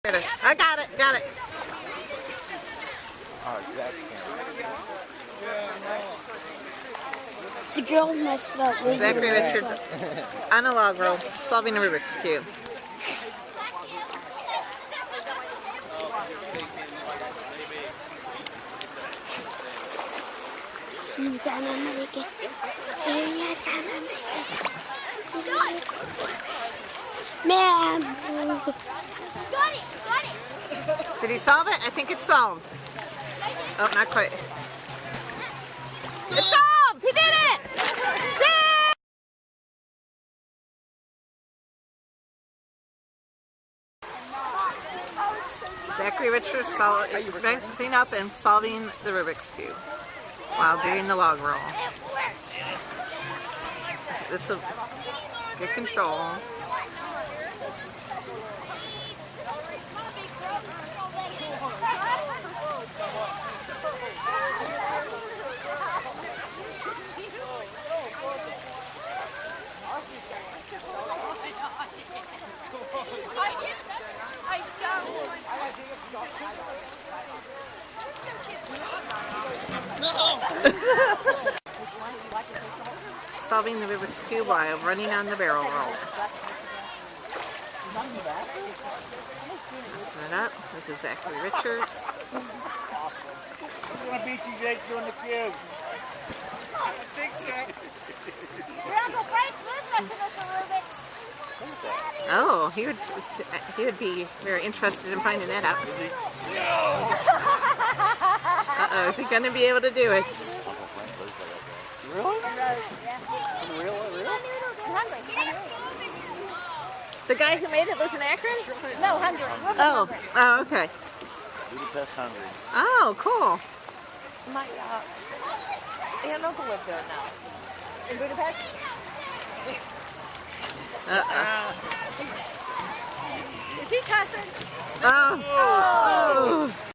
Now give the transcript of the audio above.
There it is. I got it. Got it. The girls messed up. Zachary Richards on a log roll solving a Rubik's Cube. He's gonna make it. He's gonna make it. Man. Did he solve it? I think it's solved. Oh, not quite. It's solved! He did it! Yay! Zachary Richards mixing up and solving the Rubik's Cube while doing the log roll. This will get control. Solving the Rubik's Cube while running on the barrel roll. Messing it up. This is Zachary Richards. Who's going to beat you, Jake, doing the cube? I think so. Your Uncle Frank lives next to us a Rubik. Oh, he would be very interested in finding that out. Uh-oh, is he going to be able to do it? Really? The guy who made it lives in Akron? No, Hungary. Oh, okay. Budapest, Hungary. Oh, cool. My aunt and uncle live there now. In Budapest? Uh-oh. Is he cussing? Oh.